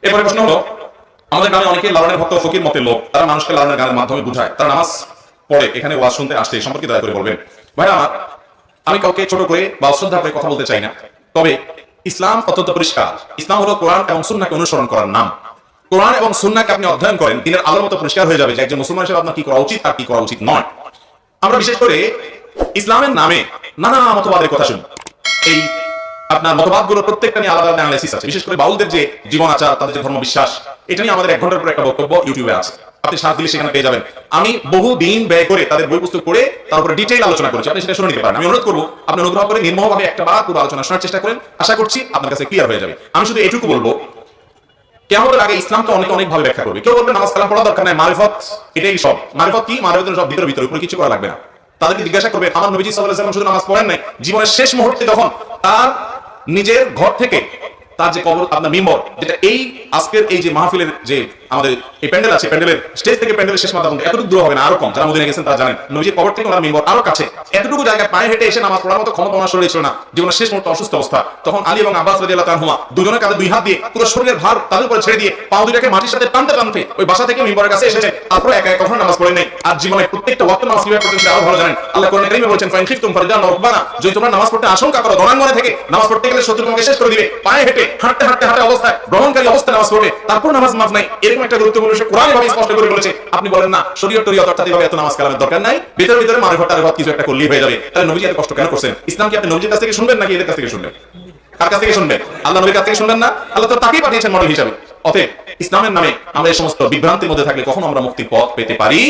এরপরে প্রশ্ন হলো, আমাদের গ্রামে অনেকে লালনের ভক্ত ফকির মতের লোক, তারা মানুষকে লালনের গানের মাধ্যমে বুঝায়, তারা নামাজ পড়ে, এখানে ওয়াজ শুনতে আসছে, এই সম্পর্কে দয়া করে বলবেন। ভাইরা আমার, আমি কাউকে ছোট করে বা অশ্রদ্ধা করে কথা বলতে চাই না, তবে ইসলাম অত্যন্ত পরিষ্কার। ইসলাম হলো কোরআন এবং সুন্নাহকে অনুসরণ করার নাম। কোরআন এবং সুন্নাহকে আপনি অধ্যয়ন করেন, দিনের আলোর মতো পরিষ্কার হয়ে যাবে যে একজন মুসলমান হিসেবে আপনার কি করা উচিত আর কি করা উচিত নয়। আমরা বিশেষ করে ইসলামের নামে নানা মতবাদের কথা শুনি। এই আপনার মতবাদগুলোর প্রত্যেকটা নিয়ে আলাদা অ্যানালাইসিস আছে। বিশেষ করে বাউলদের যে জীবন আচার, তাদের যে ধর্ম বিশ্বাস, এটা নিয়ে আমাদের 1 ঘন্টার পর একটা বক্তব্য ইউটিউবে আছে, আপনি সার্চ দিলে সেখানে পেয়ে যাবেন। আমি বহু দিন ব্যয় করে তাদের বই পুস্তক পড়ে তার উপরে ডিটেইল আলোচনা করেছি, আপনি সেটা শুনে নিতে পারেন। আমি অনুরোধ করবো আপনি অনুগ্রহ করে নির্মমভাবে একটা বার পুরো আলোচনা শোনার চেষ্টা করেন, আশা করছি আপনার কাছে ক্লিয়ার হয়ে যাবে। আমি শুধু এটুকু বলবো, কিয়ামতের আগে ইসলামকে অনেক ভাবে ব্যাখ্যা করবে। কেউ বলবে নামাজ কালাম পড়া দরকার নাই, মারিফত এটাই সব। মারিফত কি? মারিফতের সব ভিতরে উপরে কিছু করা লাগবে না। তাদেরকে জিজ্ঞাসা করবে, আমার নবীজি সাল্লাল্লাহু আলাইহি ওয়াসাল্লাম শুধু নামাজ পড়েন নাই, জীবনের শেষ মুহূর্তে যখন তার নিজের ঘর থেকে তার যে কবর, আপনার মিম্বর, যেটা এই আজকের এই যে মাহফিলের যে আমাদের এই প্যান্ডেল আছে, প্যান্ডেলের স্টেজ থেকে প্যান্ডেলের শেষ মাথা পর্যন্ত এতটুকু দূর হবে না, আরো কম। যারা মদিনা গেছেন তারা জানেন, নবীজির কবর থেকে ওনার মিম্বর আরো কাছে। এতটুকু জায়গায় পায়ে হেঁটে এসে নামাজ পড়ার মতো ক্ষমতা ওনার শরীরে ছিল না। জীবনের শেষ মুহূর্তে অসুস্থ অবস্থা, তখন আলী এবং আব্বাস রাদিয়াল্লাহু তাআলা আনহুমা দুজনের কাঁধে 2 হাত দিয়ে পুরো শরীরের ভার তাদের উপরে ছেড়ে দিয়ে পা দুইটাকে মাটির সাথে টানতে টানতে ওই বাসা থেকে মিম্বরের কাছে এসেছেন। তারপরে একা একা কখনো নামাজ পড়েন নাই। আর জীবনে প্রত্যেকটা ওয়াক্ত নামাজ কিভাবে পড়তেন সেটা আরো ভালো জানেন। আল্লাহ কোরআনে কারীমে বলেছেন, ফাইন খিফতুম ফারিজান ওয়া রুকবানা, যদি তোমরা নামাজ পড়তে আশঙ্কা করো রণাঙ্গনে থেকে নামাজ পড়তে গেলে শত্রু তোমাকে শেষ করে দিবে, পায়ে হেঁটে হাঁটতে অবস্থায় ভ্রমণকারী অবস্থায় নামাজ পড়বে, তারপর নামাজ মাফ নাই, এরকম একটা গুরুত্বপূর্ণ বিষয় কোরআনে ভাবে স্পষ্ট করে বলেছে। আপনি বলেন না শরীয়ত টরিয়ত অর্থাৎ এভাবে এত নামাজ কালামের দরকার নাই, ভিতরে মারিফত টারিফত কিছু একটা করলেই হয়ে যাবে। তাহলে নবীজি এত কষ্ট কেন করছেন? ইসলাম কি আপনি নবীজির কাছ থেকে শুনবেন নাকি এদের কাছ থেকে শুনবেন? কার কাছ থেকে শুনবেন? আল্লাহ নবীর কাছ থেকে শুনবেন না? আল্লাহ তো তাকেই পাঠিয়েছেন মডেল হিসাবে। অতএব ইসলামের নামে আমরা এই সমস্ত বিভ্রান্তির মধ্যে থাকলে কখনো আমরা মুক্তির পথ পেতে পারি